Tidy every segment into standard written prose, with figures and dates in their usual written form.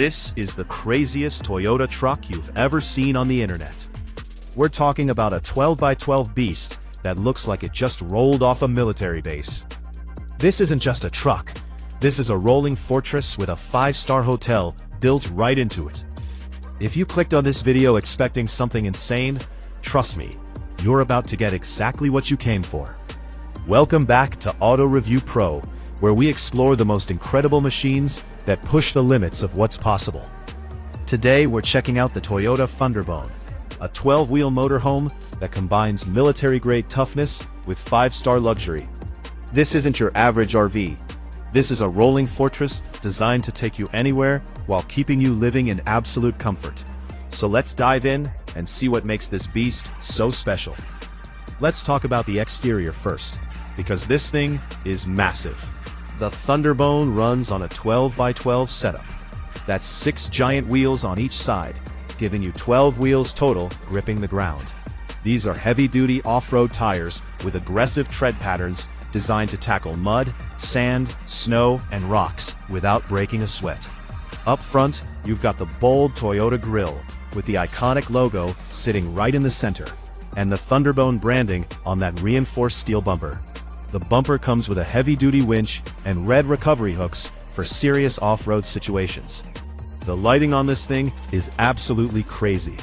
This is the craziest Toyota truck you've ever seen on the internet. We're talking about a 12x12 beast that looks like it just rolled off a military base. This isn't just a truck. This is a rolling fortress with a 5-star hotel built right into it. If you clicked on this video expecting something insane, trust me, you're about to get exactly what you came for. Welcome back to Auto Review Pro, where we explore the most incredible machines that push the limits of what's possible. Today we're checking out the Toyota Thunderbone, a 12-wheel motorhome that combines military-grade toughness with 5-star luxury. This isn't your average RV. This is a rolling fortress designed to take you anywhere while keeping you living in absolute comfort. So let's dive in and see what makes this beast so special. Let's talk about the exterior first, because this thing is massive. The Thunderbone runs on a 12x12 setup. That's 6 giant wheels on each side, giving you 12 wheels total gripping the ground. These are heavy-duty off-road tires with aggressive tread patterns designed to tackle mud, sand, snow, and rocks without breaking a sweat. Up front, you've got the bold Toyota grille with the iconic logo sitting right in the center, and the Thunderbone branding on that reinforced steel bumper. The bumper comes with a heavy-duty winch and red recovery hooks for serious off-road situations. The lighting on this thing is absolutely crazy.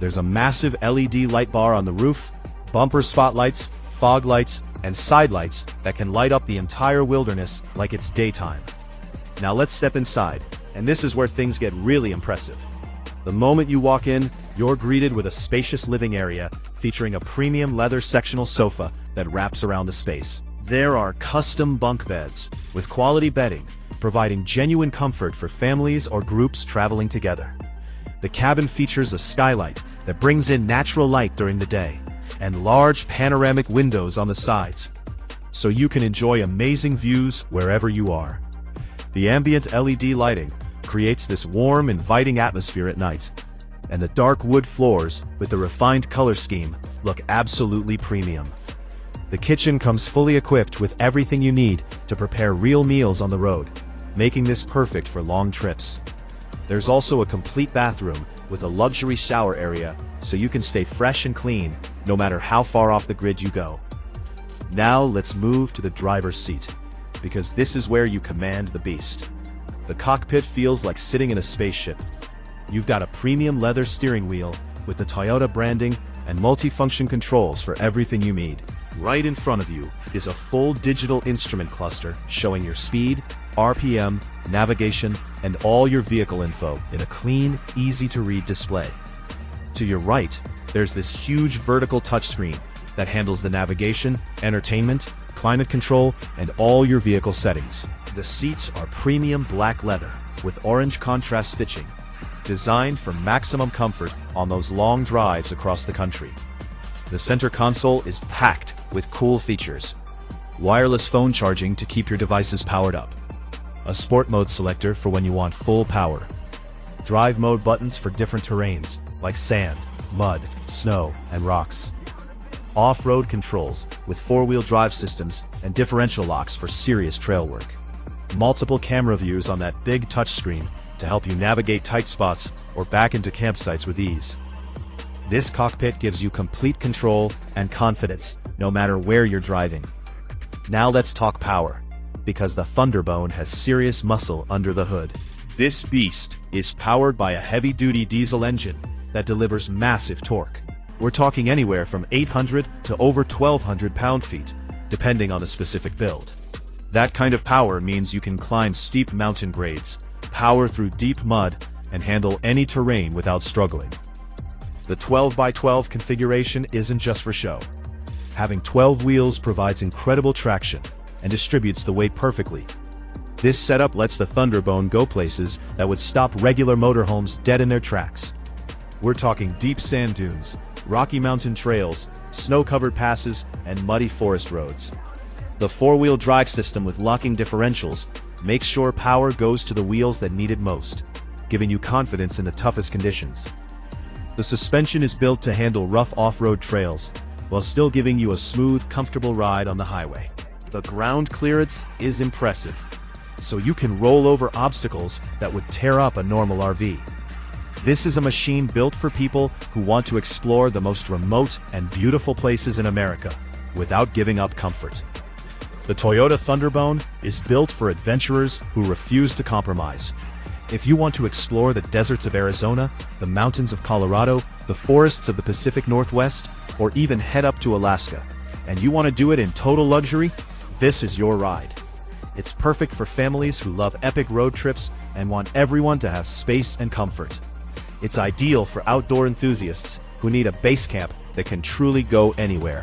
There's a massive LED light bar on the roof, bumper spotlights, fog lights, and side lights that can light up the entire wilderness like it's daytime. Now let's step inside, and this is where things get really impressive. The moment you walk in, you're greeted with a spacious living area featuring a premium leather sectional sofa that wraps around the space. There are custom bunk beds with quality bedding, providing genuine comfort for families or groups traveling together. The cabin features a skylight that brings in natural light during the day, and large panoramic windows on the sides, so you can enjoy amazing views wherever you are. The ambient LED lighting creates this warm, inviting atmosphere at night, and the dark wood floors with the refined color scheme look absolutely premium. The kitchen comes fully equipped with everything you need to prepare real meals on the road, making this perfect for long trips. There's also a complete bathroom with a luxury shower area so you can stay fresh and clean no matter how far off the grid you go. Now let's move to the driver's seat, because this is where you command the beast. The cockpit feels like sitting in a spaceship. You've got a premium leather steering wheel with the Toyota branding and multifunction controls for everything you need. Right in front of you is a full digital instrument cluster showing your speed, RPM, navigation, and all your vehicle info in a clean, easy-to-read display. To your right, there's this huge vertical touchscreen that handles the navigation, entertainment, climate control, and all your vehicle settings. The seats are premium black leather with orange contrast stitching, designed for maximum comfort on those long drives across the country. The center console is packed with cool features. Wireless phone charging to keep your devices powered up. A sport mode selector for when you want full power. Drive mode buttons for different terrains like sand, mud, snow, and rocks. Off-road controls with 4-wheel drive systems and differential locks for serious trail work. Multiple camera views on that big touchscreen to help you navigate tight spots or back into campsites with ease. This cockpit gives you complete control and confidence no matter where you're driving. Now let's talk power, because the Thunderbone has serious muscle under the hood. This beast is powered by a heavy-duty diesel engine that delivers massive torque. We're talking anywhere from 800 to over 1,200 pound-feet, depending on the specific build. That kind of power means you can climb steep mountain grades, power through deep mud, and handle any terrain without struggling. The 12x12 configuration isn't just for show. Having 12 wheels provides incredible traction and distributes the weight perfectly. This setup lets the Thunderbone go places that would stop regular motorhomes dead in their tracks. We're talking deep sand dunes, rocky mountain trails, snow-covered passes, and muddy forest roads. The 4-wheel drive system with locking differentials makes sure power goes to the wheels that need it most, giving you confidence in the toughest conditions. The suspension is built to handle rough off-road trails, while still giving you a smooth, comfortable ride on the highway. The ground clearance is impressive. so you can roll over obstacles that would tear up a normal RV. This is a machine built for people who want to explore the most remote and beautiful places in America without giving up comfort. The Toyota Thunderbone is built for adventurers who refuse to compromise. If you want to explore the deserts of Arizona, the mountains of Colorado, the forests of the Pacific Northwest, or even head up to Alaska, and you want to do it in total luxury, this is your ride. It's perfect for families who love epic road trips and want everyone to have space and comfort. It's ideal for outdoor enthusiasts who need a base camp that can truly go anywhere.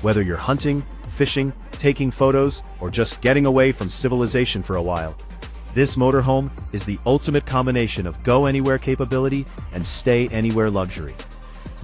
Whether you're hunting, fishing, taking photos, or just getting away from civilization for a while, this motorhome is the ultimate combination of go-anywhere capability and stay-anywhere luxury.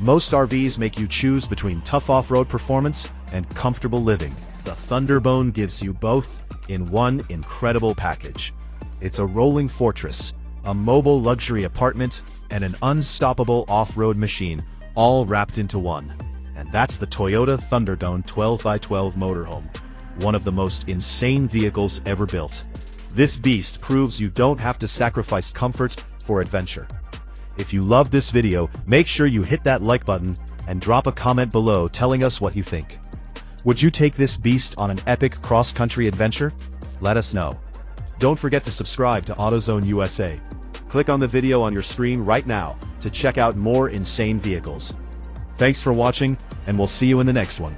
Most RVs make you choose between tough off-road performance and comfortable living. The Thunderbone gives you both in one incredible package. It's a rolling fortress, a mobile luxury apartment, and an unstoppable off-road machine, all wrapped into one. And that's the Toyota Thunderbone 12x12 motorhome, one of the most insane vehicles ever built. This beast proves you don't have to sacrifice comfort for adventure. If you loved this video, make sure you hit that like button and drop a comment below telling us what you think. Would you take this beast on an epic cross-country adventure? Let us know. Don't forget to subscribe to AutoZone USA. Click on the video on your screen right now to check out more insane vehicles. Thanks for watching, and we'll see you in the next one.